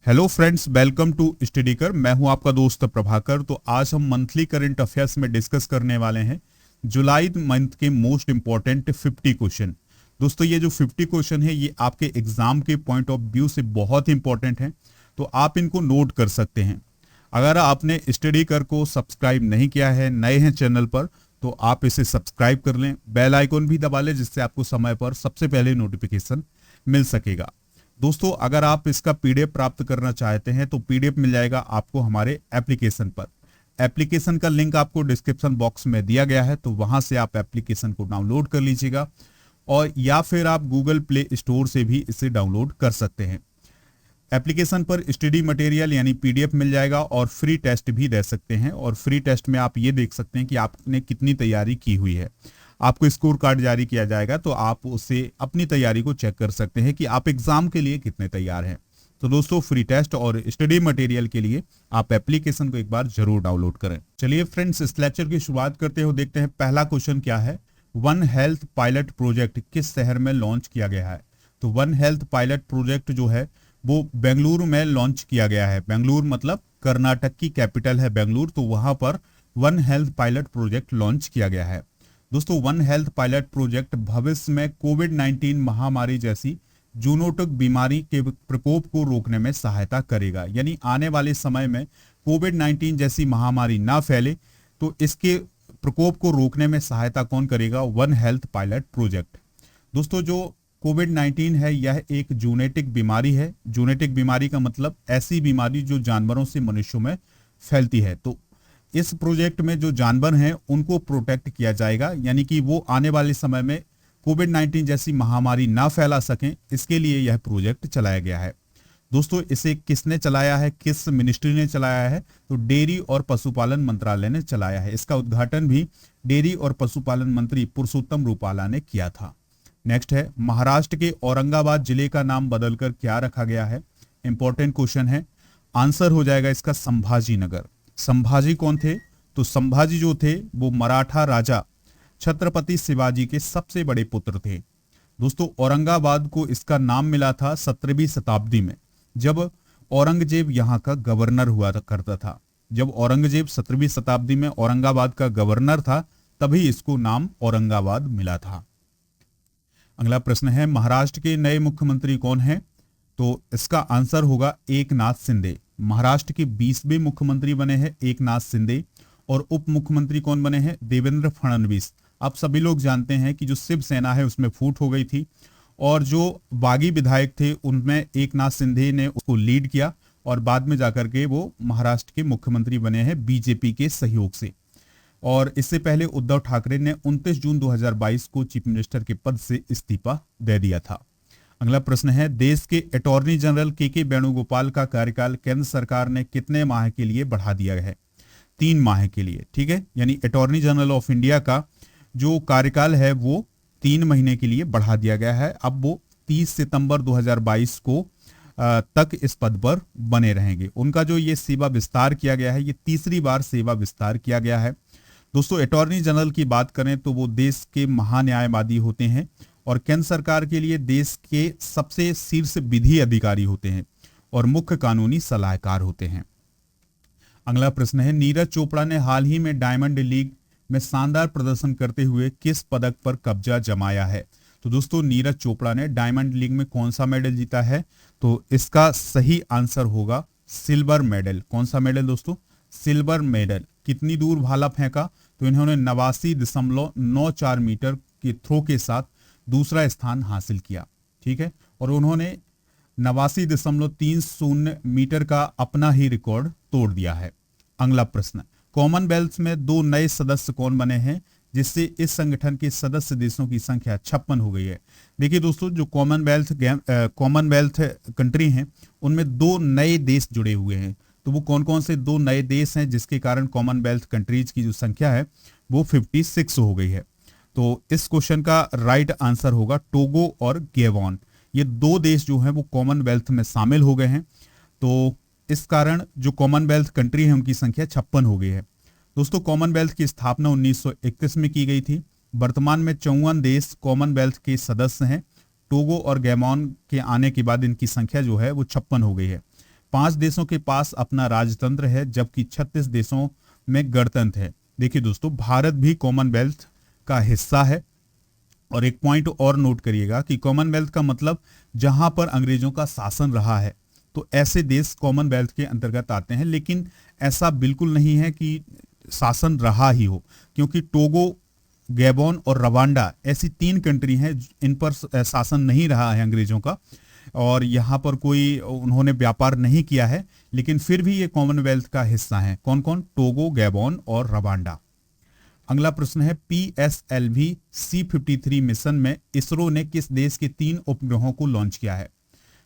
Hello friends, welcome to study कर। मैं हूं आपका दोस्त प्रभाकर। तो आज हम मंथली करंट अफेयर्स में डिस्कस करने वाले हैं जुलाई मंथ के मोस्ट इंपॉर्टेंट 50 क्वेश्चन। दोस्तों, ये जो 50 क्वेश्चन है ये आपके एग्जाम के पॉइंट ऑफ व्यू से बहुत इंपॉर्टेंट हैं, तो आप इनको नोट कर सकते हैं। अगर आपने स्टडी कर को सब्सक्राइब नहीं किया है, नए हैं चैनल पर, तो आप इसे सब्सक्राइब कर लें, बेल आइकन भी दबा लें, जिससे आपको समय पर सबसे पहले नोटिफिकेशन मिल सकेगा। दोस्तों, अगर आप इसका पीडीएफ प्राप्त करना चाहते हैं तो पीडीएफ मिल जाएगा आपको हमारे एप्लीकेशन पर। एप्लीकेशन का लिंक आपको डिस्क्रिप्शन बॉक्स में दिया गया है, तो वहां से आप एप्लीकेशन को डाउनलोड कर लीजिएगा, और या फिर आप गूगल प्ले स्टोर से भी इसे डाउनलोड कर सकते हैं। एप्लीकेशन पर स्टडी मटेरियल यानी पीडीएफ मिल जाएगा और फ्री टेस्ट भी दे सकते हैं, और फ्री टेस्ट में आप ये देख सकते हैं कि आपने कितनी तैयारी की हुई है। आपको स्कोर कार्ड जारी किया जाएगा, तो आप उससे अपनी तैयारी को चेक कर सकते हैं कि आप एग्जाम के लिए कितने तैयार हैं। तो दोस्तों, फ्री टेस्ट और स्टडी मटेरियल के लिए आप एप्लीकेशन को एक बार जरूर डाउनलोड करें। चलिए फ्रेंड्स, इस लेक्चर की शुरुआत करते हो। देखते हैं पहला क्वेश्चन क्या है। वन हेल्थ पायलट प्रोजेक्ट किस शहर में लॉन्च किया गया है? तो वन हेल्थ पायलट प्रोजेक्ट जो है वो बेंगलुरु में लॉन्च किया गया है। बेंगलुरु मतलब कर्नाटक की कैपिटल है बेंगलुरु, तो वहां पर one health pilot project launch किया गया है। दोस्तों, वन हेल्थ पायलट प्रोजेक्ट भविष्य में कोविड-19 महामारी जैसी जूनोटिक बीमारी के प्रकोप को रोकने में सहायता करेगा। यानी आने वाले समय में कोविड-19 जैसी महामारी ना फैले, तो इसके प्रकोप को रोकने में सहायता कौन करेगा? One health pilot project. दोस्तों, जो कोविड-19 है यह एक जूनेटिक बीमारी है। जूनेटिक बीमारी का मतलब ऐसी बीमारी जो जानवरों से मनुष्यों में फैलती है। तो इस प्रोजेक्ट में जो जानवर हैं उनको प्रोटेक्ट किया जाएगा, यानी कि वो आने वाले समय में कोविड-19 जैसी महामारी ना फैला सकें, इसके लिए यह प्रोजेक्ट चलाया गया है। दोस्तों, इसे किसने चलाया है, किस मिनिस्ट्री ने चलाया है? तो डेयरी और पशुपालन मंत्रालय ने चलाया है। इसका उद्घाटन भी डेयरी और पशुपालन मंत्री पुरुषोत्तम रूपाला ने किया था। नेक्स्ट है, महाराष्ट्र के औरंगाबाद जिले का नाम बदलकर क्या रखा गया है? इंपॉर्टेंट क्वेश्चन है। आंसर हो जाएगा इसका संभाजी नगर। संभाजी कौन थे? तो संभाजी जो थे वो मराठा राजा छत्रपति शिवाजी के सबसे बड़े पुत्र थे। दोस्तों, औरंगाबाद को इसका नाम मिला था 17वीं शताब्दी में, जब औरंगजेब यहाँ का गवर्नर हुआ करता था। जब औरंगजेब 17वीं शताब्दी में औरंगाबाद का गवर्नर था, तभी इसको नाम औरंगाबाद मिला था। अगला प्रश्न है, महाराष्ट्र के नए मुख्यमंत्री कौन हैं? तो इसका आंसर होगा एकनाथ शिंदे। महाराष्ट्र के 20वें मुख्यमंत्री बने हैं एकनाथ शिंदे, और उप मुख्यमंत्री कौन बने हैं? देवेंद्र फडणवीस। आप सभी लोग जानते हैं कि जो शिवसेना है उसमें फूट हो गई थी, और जो बागी विधायक थे उनमें एकनाथ शिंदे ने उसको लीड किया, और बाद में जाकर के वो महाराष्ट्र के मुख्यमंत्री बने हैं बीजेपी के सहयोग से। और इससे पहले उद्धव ठाकरे ने 29 जून 2022 को चीफ मिनिस्टर के पद से इस्तीफा दे दिया था। अगला प्रश्न है, देश के अटॉर्नी जनरल के वेणुगोपाल का कार्यकाल केंद्र सरकार ने कितने माह के लिए बढ़ा दिया है? 3 माह के लिए। ठीक है, यानी अटॉर्नी जनरल ऑफ इंडिया का जो कार्यकाल है वो 3 महीने के लिए बढ़ा दिया गया है। अब वो 30 सितंबर 2022 को तक इस पद पर बने रहेंगे। उनका जो ये सेवा विस्तार किया गया है, ये तीसरी बार सेवा विस्तार किया गया है। दोस्तों, अटॉर्नी जनरल की बात करें तो वो देश के महान्यायवादी होते हैं, और केंद्र सरकार के लिए देश के सबसे शीर्ष विधि अधिकारी होते हैं, और मुख्य कानूनी सलाहकार होते हैं। अगला प्रश्न है, नीरज चोपड़ा ने हाल ही में डायमंड लीग में शानदार प्रदर्शन करते हुए किस पदक पर कब्जा जमाया है? तो दोस्तों, नीरज चोपड़ा ने डायमंड लीग में कौन सा मेडल जीता है? तो इसका सही आंसर होगा सिल्वर मेडल। कौन सा मेडल दोस्तों? Silver medal. कितनी दूर भाला फेंका? तो इन्होंने 89.94 मीटर के थ्रो के साथ दूसरा स्थान हासिल किया। ठीक है, और उन्होंने 89.30 मीटर का अपना ही रिकॉर्ड तोड़ दिया है। अगला प्रश्न, कॉमनवेल्थ में 2 नए सदस्य कौन बने हैं, जिससे इस संगठन के सदस्य देशों की संख्या 56 हो गई है? देखिए दोस्तों, जो कॉमनवेल्थ कंट्री हैं उनमें 2 नए देश जुड़े हुए हैं। तो वो कौन कौन से 2 नए देश हैं जिसके कारण कॉमनवेल्थ कंट्रीज की जो संख्या है वो 56 हो गई है? तो इस क्वेश्चन का राइट आंसर होगा टोगो और गैबोन। ये 2 देश जो हैं वो कॉमनवेल्थ में शामिल हो गए हैं, तो इस कारण जो कॉमनवेल्थ कंट्री है उनकी संख्या 56 हो गई है। दोस्तों, कॉमनवेल्थ की स्थापना 1931 में की गई थी। वर्तमान में 54 देश कॉमनवेल्थ के सदस्य हैं। टोगो और गैबोन के आने के बाद इनकी संख्या जो है वो 56 हो गई है। 5 देशों के पास अपना राजतंत्र है, जबकि 36 देशों में गणतंत्र है। देखिए दोस्तों, भारत भी कॉमनवेल्थ का हिस्सा है। और एक पॉइंट और नोट करिएगा कि कॉमनवेल्थ का मतलब जहां पर अंग्रेजों का शासन रहा है, तो ऐसे देश कॉमनवेल्थ के अंतर्गत आते हैं। लेकिन ऐसा बिल्कुल नहीं है कि शासन रहा ही हो, क्योंकि टोगो, गैबोन और रवांडा ऐसी 3 कंट्री हैं इन पर शासन नहीं रहा है अंग्रेजों का, और यहाँ पर कोई उन्होंने व्यापार नहीं किया है, लेकिन फिर भी ये कॉमनवेल्थ का हिस्सा है। कौन कौन? टोगो, गैबोन और रवांडा। अगला प्रश्न है, PSLV C-53 मिशन में इसरो ने किस देश के 3 उपग्रहों को लॉन्च किया है?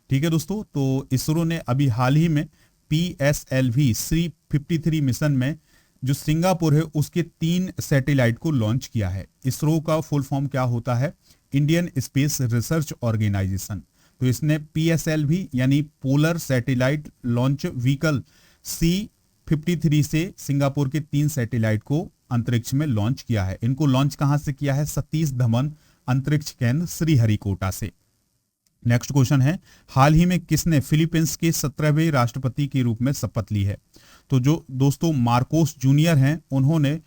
ठीक है दोस्तों, तो इसरो ने अभी हाल ही में PSLV C-53 मिशन में जो सिंगापुर है उसके 3 सैटेलाइट को लॉन्च किया है। इसरो का फुल फॉर्म क्या होता है? Indian space research organisation. तो इसने PSLV यानी polar satellite launch vehicle C-53 से सिंगापुर के 3 सैटेलाइट को अंतरिक्ष में लॉन्च किया है। इनको लॉन्च कहां से किया है? सतीश धवन अंतरिक्ष केंद्र श्रीहरिकोटा से। नेक्स्ट क्वेश्चन है, हाल ही में किसने फिलीपींस के 17वें राष्ट्रपति के रूप में शपथ ली है? तो जो दोस्तों मार्कोस जूनियर हैं, उन्होंने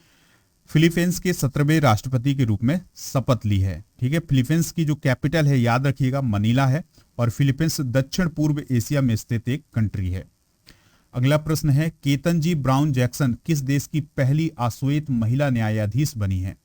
फिलीपींस के 17वें राष्ट्रपति के रूप में शपथ ली है। ठीक है, फिलीपींस की जो कैपिटल है याद रखिएगा मनीला है, और फिलीपींस दक्षिण पूर्व एशिया में स्थित एक कंट्री है। अगला प्रश्न है, केतनजी ब्राउन जैक्सन किस देश की पहली आश्वेत महिला न्यायाधीश बनी है?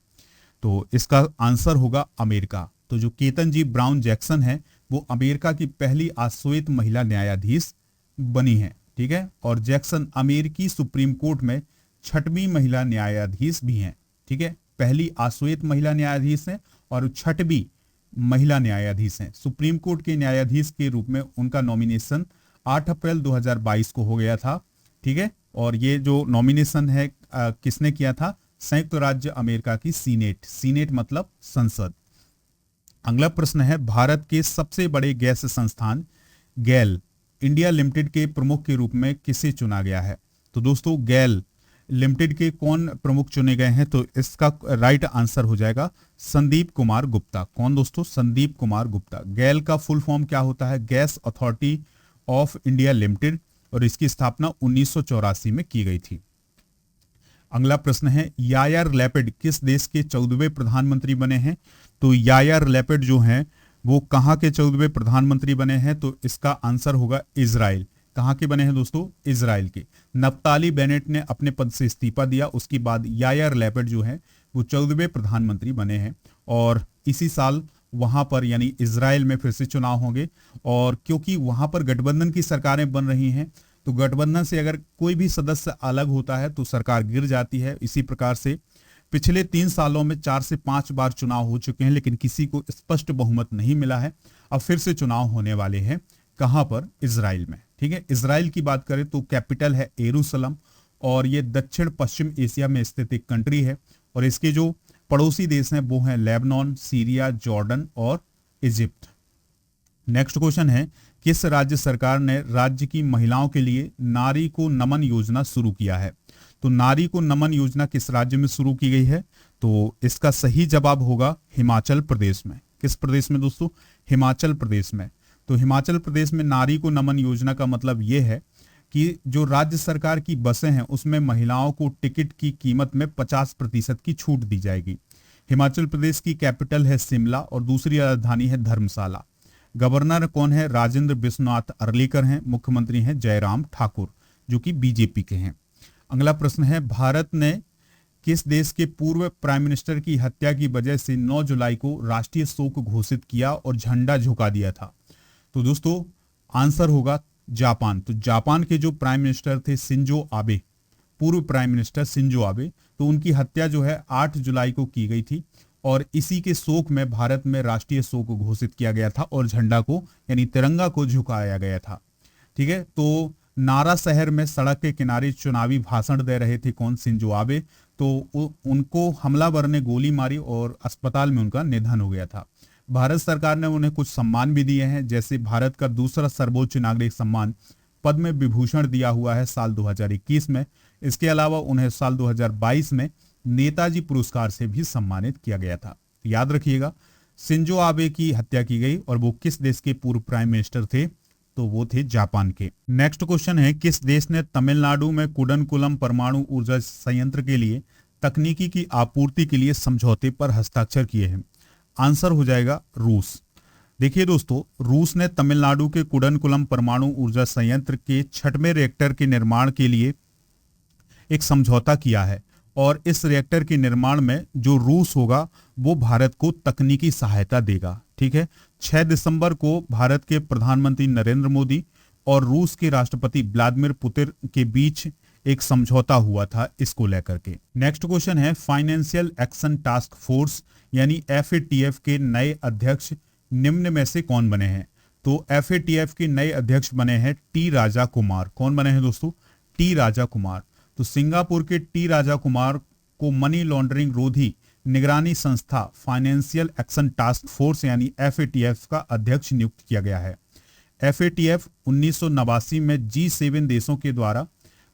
तो इसका आंसर होगा अमेरिका। तो जो केतनजी ब्राउन जैक्सन है वो अमेरिका की पहली आश्वेत महिला न्यायाधीश बनी है। ठीक है, और जैक्सन अमेरिकी सुप्रीम कोर्ट में 6वीं महिला न्यायाधीश भी हैं। ठीक है, पहली आश्वेत महिला न्यायाधीश हैं और 6वीं महिला न्यायाधीश हैं। सुप्रीम कोर्ट के न्यायाधीश के रूप में उनका नॉमिनेशन 8 अप्रैल 2022 को हो गया था। ठीक है, और ये जो नॉमिनेशन है किसने किया था? संयुक्त राज्य अमेरिका की सीनेट। सीनेट मतलब संसद। अगला प्रश्न है, भारत के सबसे बड़े गैस संस्थान गैल इंडिया लिमिटेड के प्रमुख के रूप में किसे चुना गया है? तो दोस्तों गैल लिमिटेड के कौन प्रमुख चुने गए हैं? तो इसका राइट आंसर हो जाएगा संदीप कुमार गुप्ता। कौन दोस्तों? संदीप कुमार गुप्ता। गैल का फुल फॉर्म क्या होता है? Gas authority of India limited, और इसकी स्थापना 1984 में की गई थी। अगला प्रश्न है, यायार लैपिड किस देश के 14वें प्रधानमंत्री बने हैं? तो यायार लैपिड जो हैं वो कहां के 14वें प्रधानमंत्री बने हैं? तो इसका आंसर होगा इजराइल। कहां के बने हैं दोस्तों? इजराइल के। नफ्ताली बेनेट ने अपने पद से इस्तीफा दिया, उसके बाद यायार लैपिड जो है वो 14वें प्रधानमंत्री बने हैं, और इसी साल वहां पर यानी इजराइल में फिर से चुनाव होंगे। और क्योंकि वहां पर गठबंधन की सरकारें बन रही हैं, तो गठबंधन से अगर कोई भी सदस्य अलग होता है तो सरकार गिर जाती है। इसी प्रकार से पिछले 3 सालों में 4 से 5 बार चुनाव हो चुके हैं, लेकिन किसी को स्पष्ट बहुमत नहीं मिला है। अब फिर से चुनाव होने वाले हैं। कहां पर? इजराइल में। ठीक है, इजराइल की बात करें तो कैपिटल है यरूशलेम, और ये दक्षिण पश्चिम एशिया में स्थित एक कंट्री है, और इसके जो पड़ोसी देश हैं वो हैं लेबनान, सीरिया, जॉर्डन और इजिप्ट। नेक्स्ट क्वेश्चन है, किस राज्य सरकार ने राज्य की महिलाओं के लिए नारी को नमन योजना शुरू किया है? तो नारी को नमन योजना किस राज्य में शुरू की गई है? तो इसका सही जवाब होगा हिमाचल प्रदेश में। किस प्रदेश में दोस्तों? हिमाचल प्रदेश में। तो हिमाचल प्रदेश में नारी को नमन योजना का मतलब यह है कि जो राज्य सरकार की बसें हैं उसमें महिलाओं को टिकट की कीमत में 50% की छूट दी जाएगी। हिमाचल प्रदेश की कैपिटल है शिमला, और दूसरी राजधानी है धर्मशाला। गवर्नर कौन है? राजेंद्र विश्वनाथ अर्लेकर हैं। मुख्यमंत्री हैं जयराम ठाकुर, जो कि बीजेपी के हैं। अगला प्रश्न है, भारत ने किस देश के पूर्व प्राइम मिनिस्टर की हत्या की वजह से 9 जुलाई को राष्ट्रीय शोक घोषित किया और झंडा झुका दिया था? तो दोस्तों आंसर होगा जापान। तो जापान के जो प्राइम मिनिस्टर थे शिंजो आबे, पूर्व प्राइम मिनिस्टर शिंजो आबे, तो उनकी हत्या जो है 8 जुलाई को की गई थी, और इसी के शोक में भारत में राष्ट्रीय शोक घोषित किया गया था और झंडा को यानी तिरंगा को झुकाया गया था। ठीक है, तो नारा शहर में सड़क के किनारे चुनावी भाषण दे रहे थे कौन? Shinzo Abe. तो उनको हमलावर ने गोली मारी और अस्पताल में उनका निधन हो गया था। भारत सरकार ने उन्हें कुछ सम्मान भी दिए हैं, जैसे भारत का दूसरा सर्वोच्च नागरिक सम्मान पद्म विभूषण दिया हुआ है साल 2021 में। इसके अलावा उन्हें साल 2022 में नेताजी पुरस्कार से भी सम्मानित किया गया था। याद रखिएगा, शिंजो आबे की हत्या की गई, और वो किस देश के पूर्व प्राइम मिनिस्टर थे? तो वो थे जापान के। नेक्स्ट क्वेश्चन है, किस देश ने तमिलनाडु में कुडनकुलम परमाणु ऊर्जा संयंत्र के लिए तकनीकी की आपूर्ति के लिए समझौते पर हस्ताक्षर किए हैं? आंसर हो जाएगा रूस। देखिए दोस्तों, रूस ने तमिलनाडु के कुडनकुलम परमाणु ऊर्जा संयंत्र के 6वें रिएक्टर के निर्माण के लिए एक समझौता किया है और इस रिएक्टर के निर्माण में जो रूस होगा वो भारत को तकनीकी सहायता देगा। ठीक है, 6 दिसंबर को भारत के प्रधानमंत्री नरेंद्र मोदी और रूस के राष्ट्रपति व्लादिमीर पुतिन के बीच एक समझौता हुआ था इसको लेकर के। नेक्स्ट क्वेश्चन है, फाइनेंशियल एक्शन टास्क फोर्स यानी FATF के नए अध्यक्ष निम्न में से कौन बने हैं? तो FATF के नए अध्यक्ष बने हैं टी राजा कुमार। कौन बने हैं दोस्तों? टी राजा कुमार। तो सिंगापुर के टी राजा कुमार को मनी लॉन्ड्रिंग रोधी निगरानी संस्था फाइनेंशियल एक्शन टास्क फोर्स यानी FATF का अध्यक्ष नियुक्त किया गया है। FATF 1989 में G7 देशों के द्वारा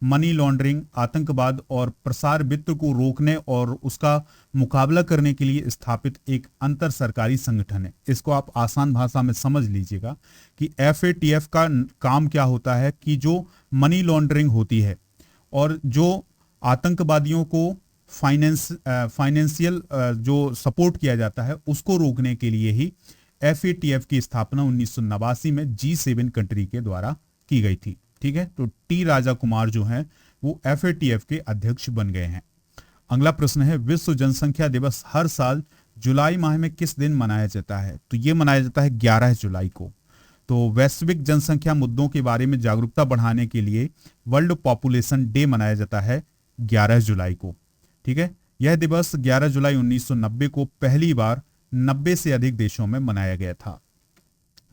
मनी लॉन्ड्रिंग, आतंकवाद और प्रसार वित्त को रोकने और उसका मुकाबला करने के लिए स्थापित एक अंतर सरकारी संगठन है। इसको आप आसान भाषा में समझ लीजिएगा कि FATF का काम क्या होता है कि जो मनी लॉन्ड्रिंग होती है और जो आतंकवादियों को फाइनेंशियल जो सपोर्ट किया जाता है उसको रोकने के लिए ही FATF की स्थापना 1989 में G7 कंट्री के द्वारा की गई थी। ठीक है, तो टी राजा कुमार जो हैं वो FATF के अध्यक्ष बन गए हैं। अगला प्रश्न है, विश्व जनसंख्या दिवस हर साल जुलाई माह में किस दिन मनाया जाता है? तो ये मनाया जाता है 11 जुलाई को। तो वैश्विक जनसंख्या मुद्दों के बारे में जागरूकता बढ़ाने के लिए वर्ल्ड पॉपुलेशन डे मनाया जाता है 11 जुलाई को। ठीक है, यह दिवस 11 जुलाई 1990 को पहली बार 90 से अधिक देशों में मनाया गया था।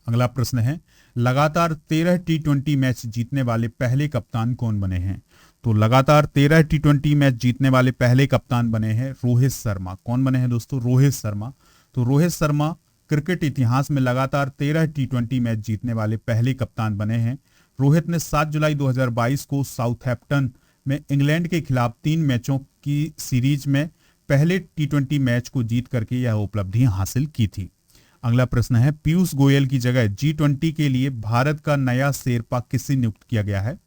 अगला प्रश्न है, लगातार 13 T20 मैच जीतने वाले पहले कप्तान कौन बने हैं? तो लगातार 13 T20 मैच जीतने वाले पहले कप्तान बने हैं रोहित शर्मा। कौन बने हैं दोस्तों? रोहित शर्मा। तो रोहित शर्मा क्रिकेट इतिहास में लगातार 13 T20 मैच जीतने वाले पहले कप्तान बने हैं। रोहित ने 7 जुलाई 2022 को साउथहैम्पटन में इंग्लैंड के खिलाफ 3 मैचों की सीरीज में पहले T20 मैच को जीत करके यह उपलब्धि हासिल की थी। अगला प्रश्न है, पीयूष गोयल की जगह G20 के लिए भारत का नया शेरपा किसे नियुक्त किया गया है?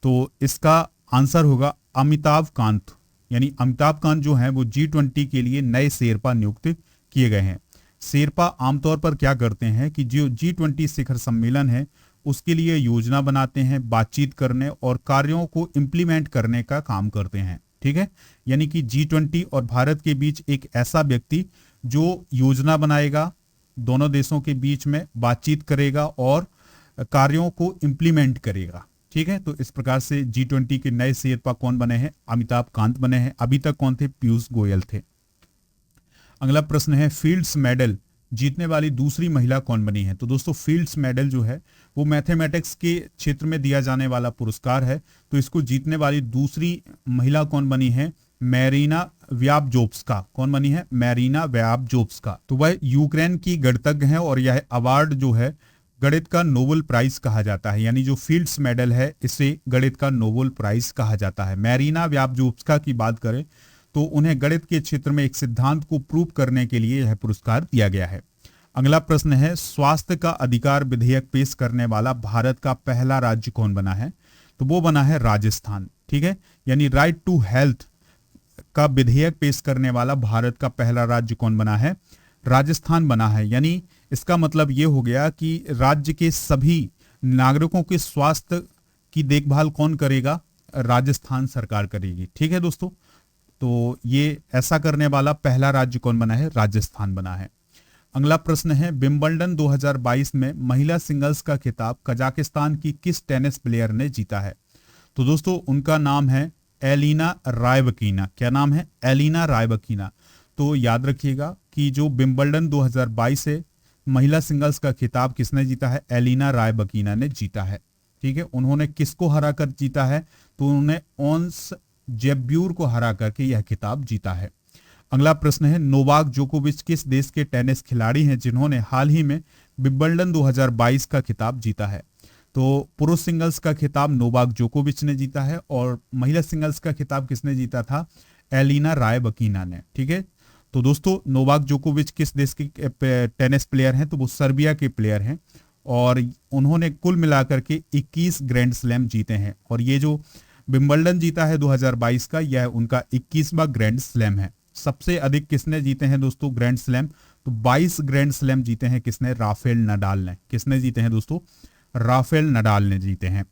तो इसका आंसर होगा अमिताभ कांत। यानी अमिताभ कांत जो है वो G20 के लिए नए शेरपा नियुक्त किए गए हैं। शेरपा आमतौर पर क्या करते हैं कि जो G20 शिखर सम्मेलन है उसके लिए योजना बनाते हैं, बातचीत करने और कार्यों को इम्प्लीमेंट करने का काम करते हैं। ठीक है, यानी कि G20 और भारत के बीच एक ऐसा व्यक्ति जो योजना बनाएगा, दोनों देशों के बीच में बातचीत करेगा और कार्यों को इम्प्लीमेंट करेगा। ठीक है, तो इस प्रकार से G20 के नए शेरपा कौन बने हैं? अमिताभ कांत बने हैं। अभी तक कौन थे? पीयूष गोयल थे। अगला प्रश्न है, फील्ड्स मेडल जीतने वाली दूसरी महिला कौन बनी है? तो दोस्तों फील्ड्स मेडल जो है वो मैथमेटिक्स के क्षेत्र में दिया जाने वाला पुरस्कार है। तो इसको जीतने वाली दूसरी महिला कौन बनी है? मैरीना व्याबजोव्स्का। कौन बनी है? मैरीना व्याबजोव्स्का। तो वह यूक्रेन की गणितज्ञ है और यह अवार्ड जो है गणित का नोबेल प्राइज कहा जाता है। यानी जो फील्ड्स मेडल है इसे गणित का नोबेल प्राइज कहा जाता है। मैरीना व्याबजोव्स्का की बात करें तो उन्हें गणित के क्षेत्र में एक सिद्धांत को प्रूव करने के लिए यह पुरस्कार दिया गया है। अगला प्रश्न है, स्वास्थ्य का अधिकार विधेयक पेश करने वाला भारत का पहला राज्य कौन बना है? तो वो बना है राजस्थान। ठीक है, यानी राइट टू हेल्थ का विधेयक पेश करने वाला भारत का पहला राज्य कौन बना है? राजस्थान बना है। यानी इसका मतलब ये हो गया कि राज्य के सभी नागरिकों के स्वास्थ्य की देखभाल कौन करेगा? राजस्थान सरकार करेगी। ठीक है दोस्तों, तो ये ऐसा करने वाला पहला राज्य कौन बना है? राजस्थान बना है। अगला प्रश्न है, विंबलडन 2022 में महिला सिंगल्स का खिताब कजाकिस्तान की किस टेनिस प्लेयर ने जीता है? तो दोस्तों उनका नाम है एलिना रायबकीना। क्या नाम है? एलिना रायबकीना। तो याद रखिएगा कि जो विंबलडन 2022 है महिला सिंगल्स का खिताब किसने जीता है? एलिना रायबकीना ने जीता है। ठीक है, उन्होंने किसको हराकर जीता है? तो उन्होंने ओन्स जेब्यूर को हरा करके यह खिताब जीता है। अगला प्रश्न है, नोवाक जोकोविच किस देश के टेनिस खिलाड़ी हैं जिन्होंने हाल ही में विंबलडन 2022 का खिताब जीता है? तो पुरुष सिंगल्स का खिताब नोवाक जोकोविच ने जीता है और महिला सिंगल्स का खिताब किसने जीता था? एलिना रायबकीना ने। ठीक है, तो दोस्तों नोवाक जोकोविच किस देश के टेनिस प्लेयर हैं? तो वो सर्बिया के प्लेयर हैं और उन्होंने कुल मिलाकर के 21 ग्रैंड स्लैम जीते हैं। और ये जो विंबलडन जीता है 2022 का, यह उनका 21वां ग्रैंड स्लैम है। सबसे अधिक किसने जीते हैं दोस्तों ग्रैंड स्लैम? तो 22 ग्रैंड स्लैम जीते हैं किसने? राफेल नडाल ने। किसने जीते हैं दोस्तों? राफेल नडाल ने जीते हैं।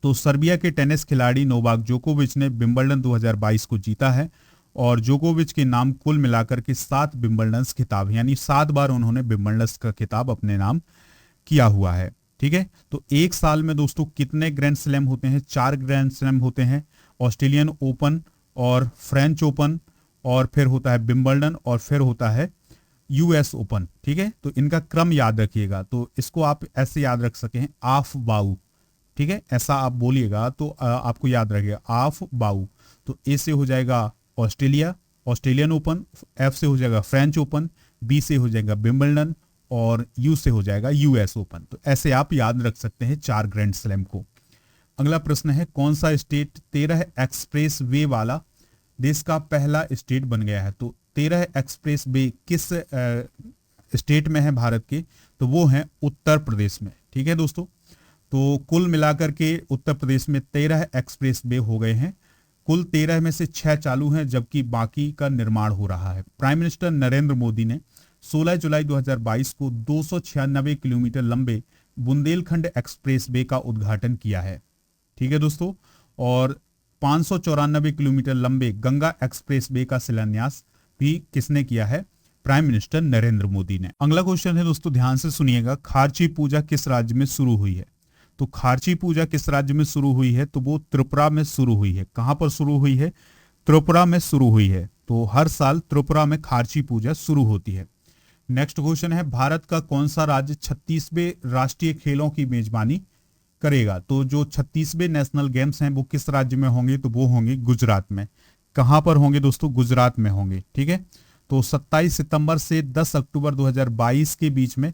तो सर्बिया के टेनिस खिलाड़ी नोवाक जोकोविच ने विंबलडन 2022 को जीता है और जोकोविच के नाम कुल मिलाकर के 7 विंबलडन खिताब, यानी 7 बार उन्होंने विंबलडन का खिताब अपने नाम किया हुआ है। ठीक है, तो एक साल में दोस्तों कितने ग्रैंड स्लैम होते हैं? 4 ग्रैंड स्लैम होते हैं। ऑस्ट्रेलियन ओपन और फ्रेंच ओपन और फिर होता है विंबलडन और फिर होता है यूएस ओपन। ठीक है, तो इनका क्रम याद रखिएगा। तो इसको आप ऐसे याद रख सके हैं, आफ बाऊ। ठीक है, ऐसा आप बोलिएगा तो आपको याद रखिएगा, आफ बाऊ। तो ए से हो जाएगा ऑस्ट्रेलिया, ऑस्ट्रेलियन ओपन, एफ से हो जाएगा फ्रेंच ओपन, बी से हो जाएगा विंबलडन और यू से हो जाएगा यूएस ओपन। तो ऐसे आप याद रख सकते हैं 4 ग्रैंड स्लैम को। अगला प्रश्न है, कौन सा स्टेट 13 एक्सप्रेस वे वाला देश का पहला स्टेट बन गया है? तो 13 एक्सप्रेस वे किस स्टेट में है भारत के? तो वो है उत्तर प्रदेश में। ठीक है दोस्तों, तो कुल मिलाकर के उत्तर प्रदेश में 13 एक्सप्रेस वे हो गए हैं। कुल 13 में से 6 चालू हैं, जबकि बाकी का निर्माण हो रहा है। प्राइम मिनिस्टर नरेंद्र मोदी ने 16 जुलाई 2022 को 296 किलोमीटर लंबे बुंदेलखंड एक्सप्रेस वे का उद्घाटन किया है। ठीक है दोस्तों, और 594 किलोमीटर लंबे गंगा एक्सप्रेस वे का शिलान्यास भी किसने किया है? प्राइम मिनिस्टर नरेंद्र मोदी ने। अगला क्वेश्चन है दोस्तों, ध्यान से सुनिएगा, खारची पूजा किस राज्य में शुरू हुई है? तो खारची पूजा किस राज्य में शुरू हुई है? तो वो त्रिपुरा में शुरू हुई है। कहां पर शुरू हुई है? त्रिपुरा में शुरू हुई है। तो हर साल त्रिपुरा में खारची पूजा शुरू होती है। नेक्स्ट क्वेश्चन है, भारत का कौन सा राज्य 36वें राष्ट्रीय खेलों की मेजबानी करेगा? तो जो 36वें नेशनल गेम्स हैं वो किस राज्य में होंगे? तो वो होंगे गुजरात में। कहां पर होंगे दोस्तों? गुजरात में होंगे। ठीक है, तो 27 सितंबर से 10 अक्टूबर 2022 के बीच में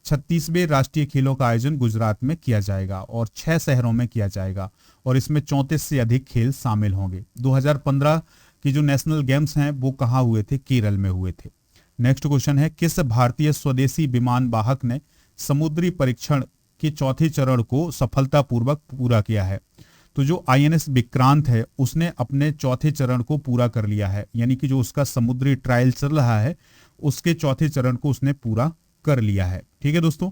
36वें राष्ट्रीय खेलों का आयोजन गुजरात में किया जाएगा और 6 शहरों में किया जाएगा और इसमें 34 से अधिक खेल शामिल होंगे। 2015 की जो नेशनल गेम्स हैं वो कहाँ हुए थे? केरल में हुए थे। नेक्स्ट क्वेश्चन है, किस भारतीय स्वदेशी विमान वाहक ने समुद्री परीक्षण के चौथे चरण को सफलतापूर्वक पूरा किया है? तो जो आईएनएस विक्रांत है उसने अपने चौथे चरण को पूरा कर लिया है, यानी कि जो उसका समुद्री ट्रायल चल रहा है उसके चौथे चरण को उसने पूरा कर लिया है। ठीक है दोस्तों,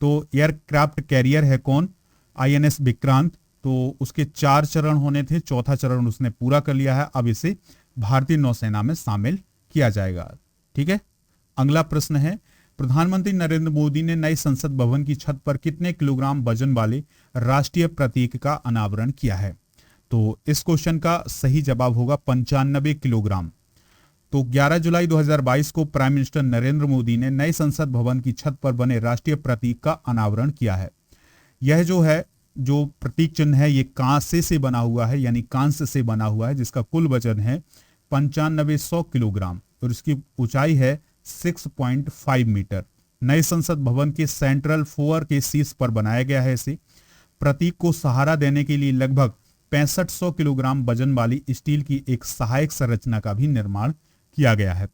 तो एयरक्राफ्ट कैरियर है कौन? आईएनएस विक्रांत। तो उसके 4 चरण होने थे, चौथा चरण उसने पूरा कर लिया है। अब इसे भारतीय नौसेना में शामिल किया जाएगा। ठीक है, अगला प्रश्न है, प्रधानमंत्री नरेंद्र मोदी ने नए संसद भवन की छत पर कितने किलोग्राम वजन वाले राष्ट्रीय प्रतीक का अनावरण किया है? तो इस क्वेश्चन का सही जवाब होगा 95 किलोग्राम। तो 11 जुलाई 2022 को प्राइम मिनिस्टर नरेंद्र मोदी ने नए संसद भवन की छत पर बने राष्ट्रीय प्रतीक का अनावरण किया है। यह जो प्रतीक चिन्ह है ये कांसे से बना हुआ है, यानी कांस्य से बना हुआ है, जिसका कुल वजन है 9500 किलोग्राम और इसकी ऊंचाई है 6.5 मीटर। नए संसद भवन के सेंट्रल फोअर के शीर्ष पर बनाया गया है। इसे प्रतीक को सहारा देने के लिए लगभग 6500 किलोग्राम वजन वाली स्टील की एक सहायक संरचना का भी निर्माण किया गया है।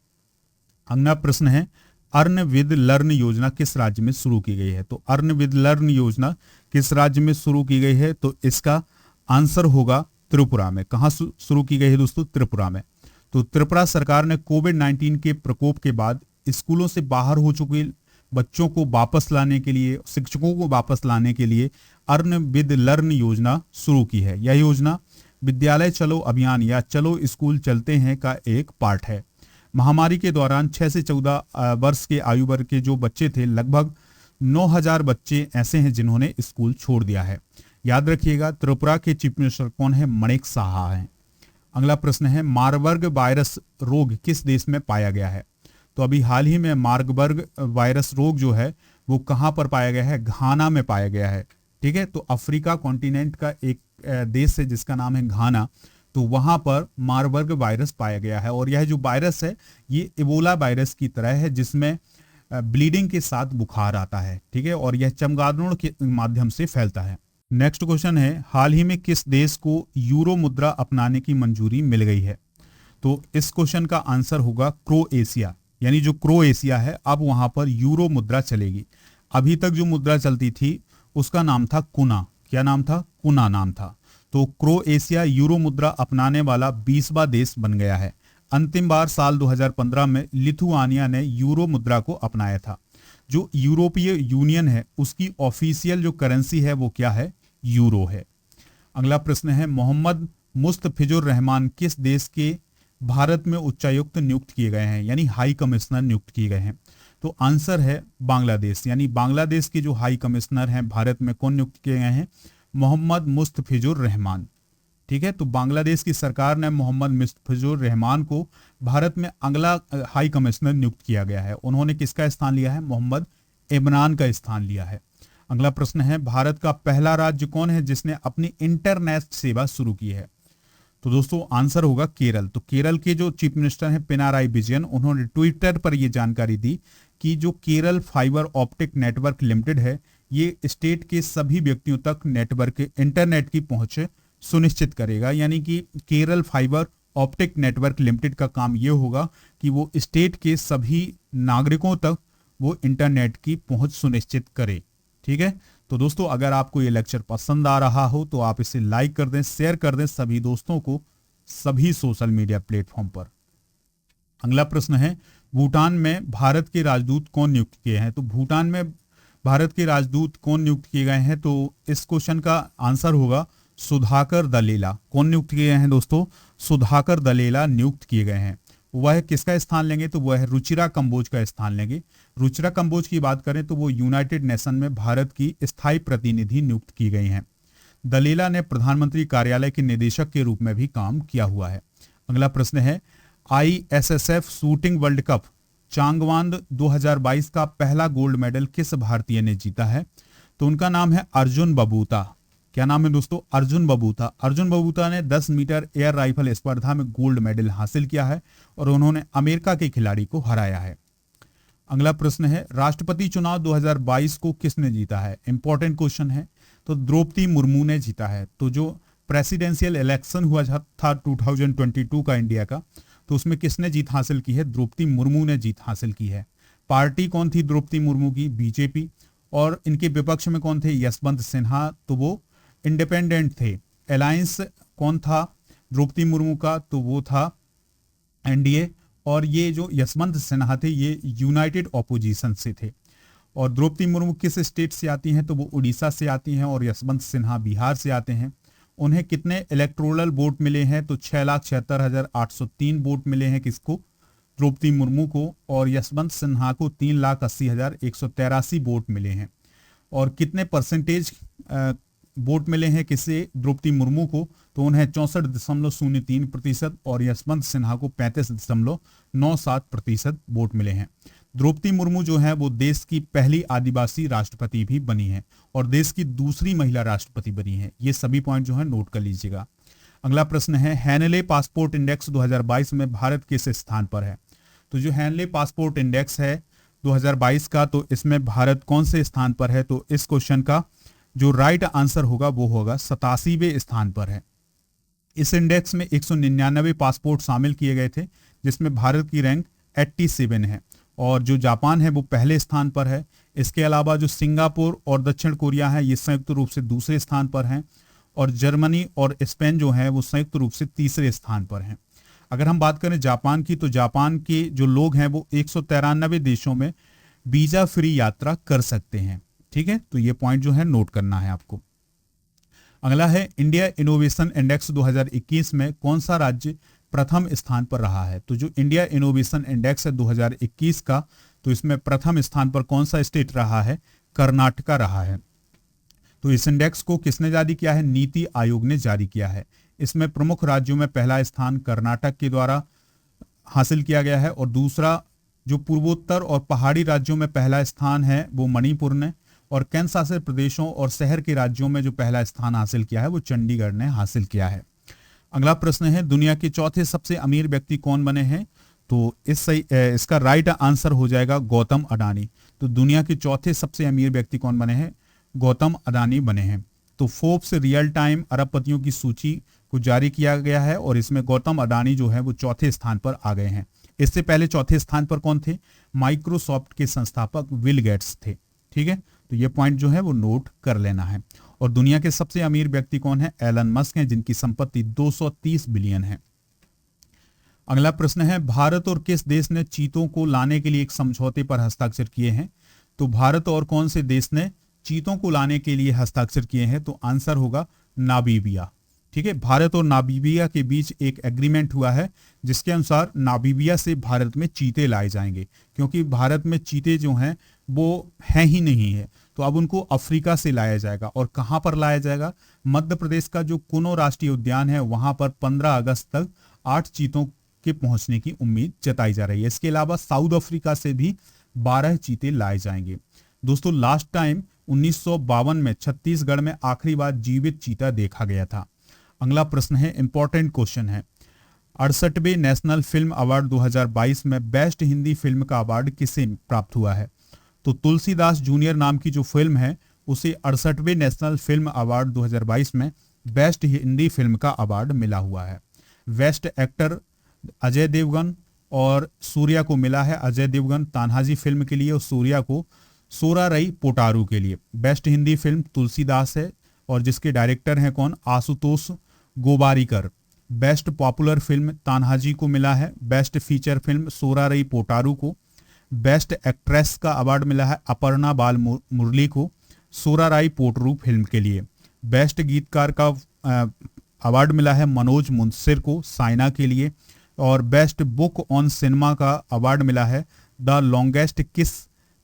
अगला प्रश्न है, अर्न विद लर्न योजना किस राज्य में शुरू की गई है? तो अर्न विद लर्न योजना किस राज्य में शुरू की गई है? तो इसका आंसर होगा त्रिपुरा में। कहां शुरू की गई है दोस्तों? त्रिपुरा में। तो त्रिपुरा सरकार ने कोविड-19 के प्रकोप के बाद स्कूलों से बाहर हो चुके बच्चों को वापस लाने के लिए, शिक्षकों को वापस लाने के लिए अर्न विद लर्न योजना शुरू की है। यह योजना विद्यालय चलो अभियान या चलो स्कूल चलते हैं का एक पार्ट है। महामारी के दौरान 6 से 14 वर्ष के आयु वर्ग के जो बच्चे थे, लगभग 9000 बच्चे ऐसे हैं जिन्होंने स्कूल छोड़ दिया है। याद रखिएगा, त्रिपुरा के चीफ मिनिस्टर कौन है? मणिक साहा हैं। अगला प्रश्न है, मार्बर्ग वायरस रोग किस देश में पाया गया है? तो अभी हाल ही में मार्बर्ग वायरस रोग जो है वो कहां पर पाया गया है? घाना में पाया गया है। ठीक है, तो अफ्रीका कॉन्टिनेंट का एक देश है जिसका नाम है घाना, तो वहां पर मार्बर्ग वायरस पाया गया है। और यह जो वायरस है ये इबोला वायरस की तरह है, जिसमें ब्लीडिंग के साथ बुखार आता है। ठीक है, और यह चमगादड़ों के माध्यम से फैलता है। नेक्स्ट क्वेश्चन है, हाल ही में किस देश को यूरो मुद्रा अपनाने की मंजूरी मिल गई है? तो इस क्वेश्चन का आंसर होगा क्रोएशिया, यानी जो क्रोएशिया है अब वहां पर यूरो मुद्रा चलेगी। अभी तक जो मुद्रा चलती थी उसका नाम था कुना। क्या नाम था? कुना नाम था। तो क्रोएशिया यूरो मुद्रा अपनाने वाला 20वां देश बन गया है। अंतिम बार साल 2015 में लिथुआनिया ने यूरो मुद्रा को अपनाया था। जो यूरोपीय यूनियन है उसकी ऑफिशियल जो करेंसी है वो क्या है? यूरो है। अगला प्रश्न है, मोहम्मद मुस्तफिजुर रहमान किस देश के भारत में उच्चायुक्त नियुक्त किए गए हैं, यानी हाई कमिश्नर नियुक्त किए गए हैं? तो आंसर है बांग्लादेश, यानी बांग्लादेश के जो हाई कमिश्नर हैं भारत में कौन नियुक्त किए गए हैं? मोहम्मद मुस्तफिजुर रहमान। ठीक है, तो बांग्लादेश की सरकार ने मोहम्मद मुस्तफिजुर रहमान को भारत में अगला हाई कमिश्नर नियुक्त किया गया है। उन्होंने किसका स्थान लिया है? मोहम्मद इमरान का स्थान लिया है। अगला प्रश्न है, भारत का पहला राज्य कौन है जिसने अपनी इंटरनेट सेवा शुरू की है? तो दोस्तों आंसर होगा केरल। तो केरल के जो चीफ मिनिस्टर हैं पिनाराई विजयन, उन्होंने ट्विटर पर यह जानकारी दी कि जो Kerala fibre optic network limited है ये स्टेट के सभी व्यक्तियों तक नेटवर्क इंटरनेट की पहुंच सुनिश्चित करेगा। यानी कि Kerala fibre optic network limited का काम ये होगा कि वो स्टेट के सभी नागरिकों तक वो इंटरनेट की पहुंच सुनिश्चित करे। ठीक है, तो दोस्तों अगर आपको ये लेक्चर पसंद आ रहा हो तो आप इसे लाइक कर दें, शेयर कर दें सभी दोस्तों को सभी सोशल मीडिया प्लेटफॉर्म पर। अगला प्रश्न है, भूटान में भारत के राजदूत कौन नियुक्त किए हैं? तो भूटान में भारत के राजदूत कौन नियुक्त किए गए हैं? तो इस क्वेश्चन का आंसर होगा सुधाकर दलेला। कौन नियुक्त किए हैं दोस्तों? सुधाकर दलेला नियुक्त किए गए हैं। वह किसका स्थान लेंगे? तो वह रुचिरा कंबोज का स्थान लेंगे। रुचिरा कंबोज की बात करें तो वो यूनाइटेड नेशन में भारत की स्थायी प्रतिनिधि नियुक्त की गई हैं। दलेला ने प्रधानमंत्री कार्यालय के निदेशक के रूप में भी काम किया हुआ है। अगला प्रश्न है, ISSF shooting world cup Changwon 2022 का पहला गोल्ड मेडल किस भारतीय ने जीता है? तो उनका नाम है अर्जुन बबूता। क्या नाम है दोस्तों? अर्जुन बबूता। अर्जुन बबूता ने 10 मीटर एयर राइफल स्पर्धा में गोल्ड मेडल हासिल किया है और उन्होंने अमेरिका के खिलाड़ी को हराया है। अगला प्रश्न है, राष्ट्रपति चुनाव 2022 को किसने जीता है? इंपॉर्टेंट क्वेश्चन है। तो द्रौपदी मुर्मू ने जीता है। तो जो प्रेसिडेंशियल इलेक्शन हुआ था 2022 का इंडिया का, तो उसमें किसने जीत हासिल की है? द्रौपदी मुर्मू ने जीत हासिल की है। पार्टी कौन थी द्रौपदी मुर्मू की? बीजेपी। और इनके विपक्ष में कौन थे? यशवंत सिन्हा, तो वो इंडिपेंडेंट थे। अलायंस कौन था द्रौपदी मुर्मू का? तो वो था एनडीए। और ये जो यशवंत सिन्हा थे ये यूनाइटेड ऑपोजिशन से थे। और द्रौपदी मुर्मू किस स्टेट से आती हैं? तो वो उड़ीसा से आती हैं और यशवंत सिन्हा बिहार से आते हैं। उन्हें कितने इलेक्टोरल वोट मिले हैं? तो 6,76,803 वोट मिले हैं किसको? द्रौपदी मुर्मू को। और यशवंत सिन्हा को 3,80,183 वोट मिले हैं। और कितने परसेंटेज वोट मिले हैं किसे? द्रौपदी मुर्मू को। तो उन्हें 64.03% और यशवंत सिन्हा को 35.97% वोट मिले हैं। द्रौपदी मुर्मू जो है वो देश की पहली आदिवासी राष्ट्रपति भी बनी है और देश की दूसरी महिला राष्ट्रपति बनी है। ये सभी पॉइंट जो है नोट कर लीजिएगा। अगला प्रश्न है, हैनले पासपोर्ट इंडेक्स 2022 में भारत किस स्थान पर है? तो जो हैनले पासपोर्ट इंडेक्स है 2022 का, तो इसमें भारत कौन से स्थान पर है? तो इस क्वेश्चन का जो राइट आंसर होगा वो होगा 87वें स्थान पर है। इस इंडेक्स में 199 पासपोर्ट शामिल किए गए थे जिसमें भारत की रैंक 87 है। और जो जापान है वो पहले स्थान पर है। इसके अलावा जो सिंगापुर और दक्षिण कोरिया है ये संयुक्त रूप से दूसरे स्थान पर हैं। और जर्मनी और स्पेन जो है वो संयुक्त रूप से तीसरे स्थान पर हैं। अगर हम बात करें जापान की, तो जापान के जो लोग हैं वो 193 देशों में वीजा फ्री यात्रा कर सकते हैं। ठीक है, तो ये पॉइंट जो है नोट करना है आपको। अगला है, इंडिया इनोवेशन इंडेक्स 2021 में कौन सा राज्य प्रथम स्थान पर रहा है? तो जो इंडिया इनोवेशन इंडेक्स है 2021 का, तो इसमें प्रथम स्थान पर कौन सा स्टेट रहा है? कर्नाटका रहा है। तो इस इंडेक्स को किसने जारी किया है? नीति आयोग ने जारी किया है। इसमें प्रमुख राज्यों में पहला स्थान कर्नाटक के द्वारा हासिल किया गया है और दूसरा जो पूर्वोत्तर और पहाड़ी राज्यों में पहला स्थान है वो मणिपुर ने, और केंद्र शासित प्रदेशों और शहर के राज्यों में जो पहला स्थान हासिल किया है वो चंडीगढ़ ने हासिल किया है। अगला प्रश्न है, दुनिया के चौथे सबसे अमीर व्यक्ति कौन बने हैं? तो इसका राइट आंसर हो जाएगा गौतम अडानी। तो दुनिया के चौथे सबसे अमीर व्यक्ति कौन बने हैं? गौतम अडानी बने हैं। तो फोर्ब्स रियल टाइम अरबपतियों की सूची को जारी किया गया है और इसमें गौतम अडानी जो है वो चौथे स्थान पर आ गए हैं। इससे पहले चौथे स्थान पर कौन थे? माइक्रोसॉफ्ट के संस्थापक बिल गेट्स थे। ठीक है, तो ये पॉइंट जो है वो नोट कर लेना है। और दुनिया के सबसे अमीर व्यक्ति कौन है? एलन मस्क हैं, जिनकी संपत्ति 230 बिलियन है। अगला प्रश्न है, भारत और किस देश ने चीतों को लाने के लिए एक समझौते पर हस्ताक्षर किए हैं? तो भारत और कौन से देश ने चीतों को लाने के लिए हस्ताक्षर किए हैं? तो आंसर होगा नामीबिया। ठीक है, भारत और नामीबिया के बीच एक एग्रीमेंट हुआ है, जिसके अनुसार नामीबिया से भारत में चीते लाए जाएंगे, क्योंकि भारत में चीते जो हैं वो हैं ही नहीं है, तो अब उनको अफ्रीका से लाया जाएगा। और कहां पर लाया जाएगा? मध्य प्रदेश का जो कुनो राष्ट्रीय उद्यान है, वहां पर 15 अगस्त तक 8 चीतों के पहुंचने की उम्मीद जताई जा रही है। इसके अलावा साउथ अफ्रीका से भी 12 चीते लाए जाएंगे। दोस्तों, लास्ट टाइम 1952 में छत्तीसगढ़ में आखिरी बार जीवित चीता देखा गया था। अगला प्रश्न है, इंपॉर्टेंट क्वेश्चन है, 68वें नेशनल फिल्म अवार्ड 2022 में बेस्ट हिंदी फिल्म का अवार्ड किसे प्राप्त हुआ है? तो तुलसीदास जूनियर नाम की जो फिल्म है, उसे 68वें नेशनल फिल्म अवार्ड 2022 में बेस्ट हिंदी फिल्म का अवार्ड मिला हुआ है। बेस्ट एक्टर अजय देवगन और सूर्या को मिला है। अजय देवगन तान्हाजी फिल्म के लिए और सूर्या को सोरारई पोटारू के लिए। बेस्ट हिंदी फिल्म तुलसीदास है, और जिसके डायरेक्टर हैं कौन? Ashutosh Gowariker. Best popular film Tanhaji को मिला है। बेस्ट फीचर फिल्म सोरारई पोटारू को। बेस्ट एक्ट्रेस का अवार्ड मिला है अपर्णा बाल मुरली को सोराराई पोटरू फिल्म के लिए। बेस्ट गीतकार का अवार्ड मिला है मनोज मुंसिर को साइना के लिए। और बेस्ट बुक ऑन सिनेमा का अवार्ड मिला है द लॉन्गेस्ट किस,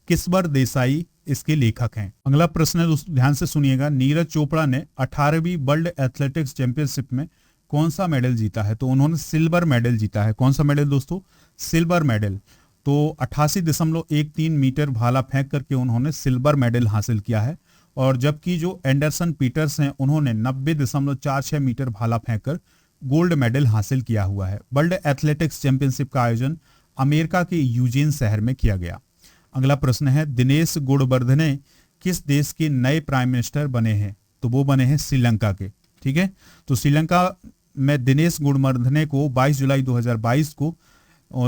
किस्बर देसाई इसके लेखक हैं। अगला प्रश्न है, ध्यान से सुनिएगा, नीरज चोपड़ा ने 18वीं वर्ल्ड एथलेटिक्स चैंपियनशिप में कौन सा मेडल जीता है? तो उन्होंने सिल्वर मेडल जीता है। कौन सा मेडल दोस्तों? Silver medal. तो 88.13 मीटर भाला फेंक करके उन्होंने सिल्वर मेडल हासिल किया है। और जबकि जो एंडरसन पीटर्स हैं, उन्होंने 90.46 मीटर भाला फेंककर गोल्ड मेडल हासिल किया हुआ है। वर्ल्ड एथलेटिक्स चैंपियनशिप का आयोजन अमेरिका के यूजेन शहर में किया गया। अगला प्रश्न है, दिनेश गुणवर्धने किस देश के नए प्राइम मिनिस्टर बने हैं? तो वो बने हैं श्रीलंका के। ठीक है, तो श्रीलंका में दिनेश गुणवर्धने को 22 जुलाई 2022 को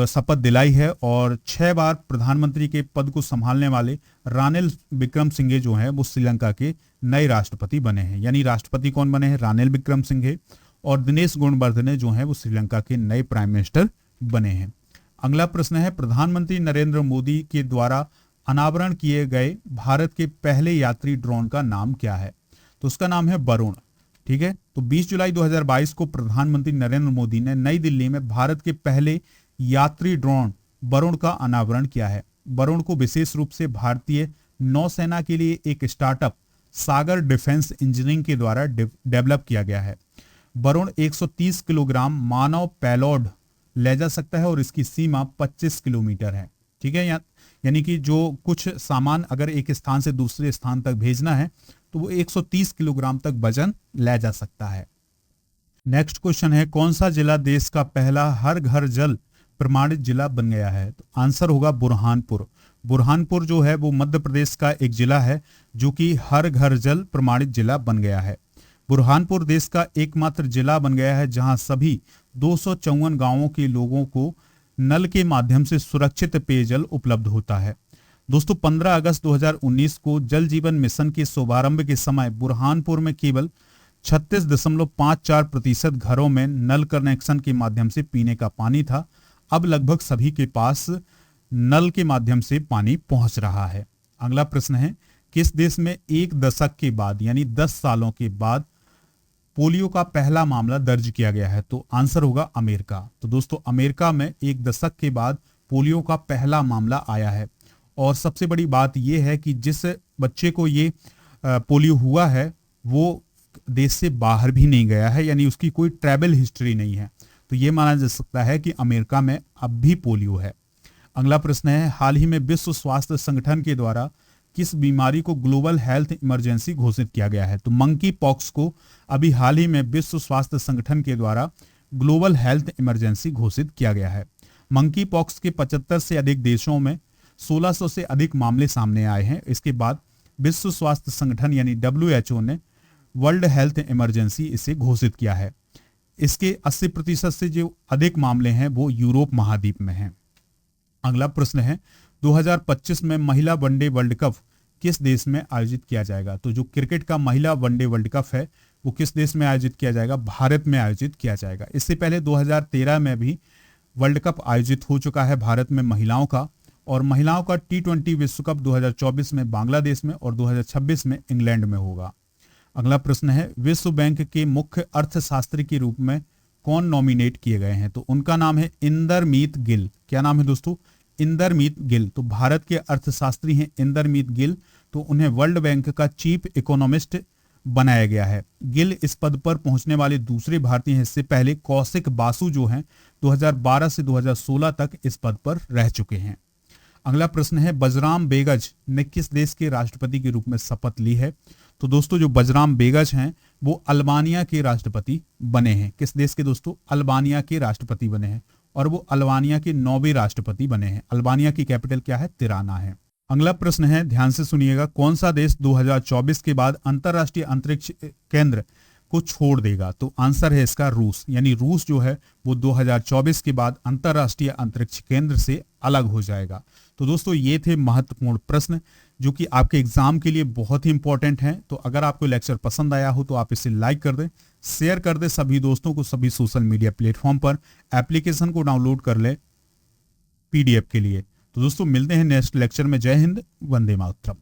शपथ दिलाई है। और 6 बार प्रधानमंत्री के पद को संभालने वाले रानिल विक्रमसिंघे जो हैं वो श्रीलंका के नए राष्ट्रपति बने हैं। यानी राष्ट्रपति कौन बने हैं? रानिल विक्रमसिंघे। और दिनेश गुणवर्धने जो हैं वो श्रीलंका के नए प्राइम मिनिस्टर बने हैं। अगला प्रश्न है, प्रधानमंत्री नरेंद्र मोदी के द्वारा अनावरण किए गए भारत के पहले यात्री ड्रोन का नाम क्या है? तो उसका नाम है वरुण। ठीक है, तो 20 जुलाई 2022 को प्रधानमंत्री नरेंद्र मोदी ने नई दिल्ली में भारत के पहले यात्री ड्रोन वरुण का अनावरण किया है। वरुण को विशेष रूप से भारतीय नौसेना के लिए एक स्टार्टअप सागर डिफेंस इंजीनियरिंग के द्वारा डेवलप किया गया है। वरुण 130 किलोग्राम मानव पेलोड ले जा सकता है और इसकी सीमा 25 किलोमीटर है। ठीक है, यानी कि जो कुछ सामान अगर एक स्थान से दूसरे स्थान तक भेजना है तो वो 130 किलोग्राम तक वजन ले जा सकता है। नेक्स्ट क्वेश्चन है, कौन सा जिला देश का पहला हर घर जल प्रमाणित जिला बन गया है? तो आंसर होगा बुरहानपुर। बुरहानपुर जो है वो मध्य प्रदेश का एक जिला है जो कि हर घर जल प्रमाणित जिला बन गया है। बुरहानपुर देश का एकमात्र जिला बन गया है जहां सभी 254 गांवों के लोगों को नल के माध्यम से सुरक्षित पेयजल उपलब्ध होता है। दोस्तों, 15 अगस्त 2019 को जल जीवन मिशन के शुभारंभ के समय बुरहानपुर में केवल 36.54% घरों में नल कनेक्शन के माध्यम से पीने का पानी था। अब लगभग सभी के पास नल के माध्यम से पानी पहुंच रहा है। अगला प्रश्न है, किस देश में एक दशक के बाद यानी 10 सालों के बाद पोलियो का पहला मामला दर्ज किया गया है? तो आंसर होगा अमेरिका। तो दोस्तों, अमेरिका में एक दशक के बाद पोलियो का पहला मामला आया है। और सबसे बड़ी बात यह है कि जिस बच्चे को ये पोलियो हुआ है वो देश से बाहर भी नहीं गया है, यानी उसकी कोई ट्रैवल हिस्ट्री नहीं है। तो ये माना जा सकता है कि अमेरिका में अब भी पोलियो है। अगला प्रश्न है, हाल ही में विश्व स्वास्थ्य संगठन के द्वारा किस बीमारी को ग्लोबल हेल्थ इमरजेंसी घोषित किया गया है? तो मंकी पॉक्स को अभी हाल ही में विश्व स्वास्थ्य संगठन के द्वारा ग्लोबल हेल्थ इमरजेंसी घोषित किया गया है। मंकी पॉक्स के 75 से अधिक देशों में 1600 से अधिक मामले सामने आए हैं। इसके बाद विश्व स्वास्थ्य संगठन यानी WHO ने वर्ल्ड हेल्थ इमरजेंसी इसे घोषित किया है। इसके 80% से जो अधिक मामले हैं वो यूरोप महाद्वीप में हैं। अगला प्रश्न है, 2025 में महिला वनडे वर्ल्ड कप किस देश में आयोजित किया जाएगा? तो जो क्रिकेट का महिला वनडे वर्ल्ड कप है वो किस देश में आयोजित किया जाएगा? भारत में आयोजित किया जाएगा। इससे पहले 2013 में भी वर्ल्ड कप आयोजित हो चुका है भारत में महिलाओं का, और महिलाओं का T20 विश्व कप 2024 में बांग्लादेश में और 2026 में इंग्लैंड में होगा। अगला प्रश्न है, विश्व बैंक के मुख्य अर्थशास्त्री के रूप में कौन नॉमिनेट किए गए हैं? तो उनका नाम है इंदरमीत गिल। क्या नाम है दोस्तों? इंदरमीत गिल। तो भारत के अर्थशास्त्री हैं इंदरमीत गिल, तो उन्हें वर्ल्ड बैंक का चीफ इकोनॉमिस्ट बनाया गया है। गिल इस पद पर पहुंचने वाले दूसरे भारतीय हैं। इससे पहले कौशिक बासु जो हैं 2012 से 2016 तक इस पद पर रह चुके हैं। अगला प्रश्न है, बजराम बेगज ने किस देश के राष्ट्रपति के रूप में शपथ ली है? तो दोस्तों जो बजराम बेगज हैं वो अल्बानिया के राष्ट्रपति बने हैं। किस देश के दोस्तों? अल्बानिया के राष्ट्रपति बने हैं, और वो अल्बानिया के 9वें राष्ट्रपति बने हैं। अल्बानिया की कैपिटल क्या है? तिराना है। अगला प्रश्न है, ध्यान से सुनिएगा, कौन सा देश 2024 के बाद अंतरराष्ट्रीय अंतरिक्ष केंद्र को छोड़ देगा? तो आंसर है इसका रूस। यानी रूस जो है वो 2024 के बाद अंतरराष्ट्रीय अंतरिक्ष केंद्र से अलग हो जाएगा। तो दोस्तों ये थे महत्वपूर्ण प्रश्न जो कि आपके एग्जाम के लिए बहुत ही इंपॉर्टेंट हैं। तो अगर आपको लेक्चर पसंद आया हो तो आप इसे लाइक कर दें, शेयर कर दें सभी दोस्तों को सभी सोशल मीडिया प्लेटफॉर्म पर। एप्लीकेशन को डाउनलोड कर लें PDF के लिए। तो दोस्तों मिलते हैं नेक्स्ट लेक्चर में। जय हिंद, वंदे मातरम।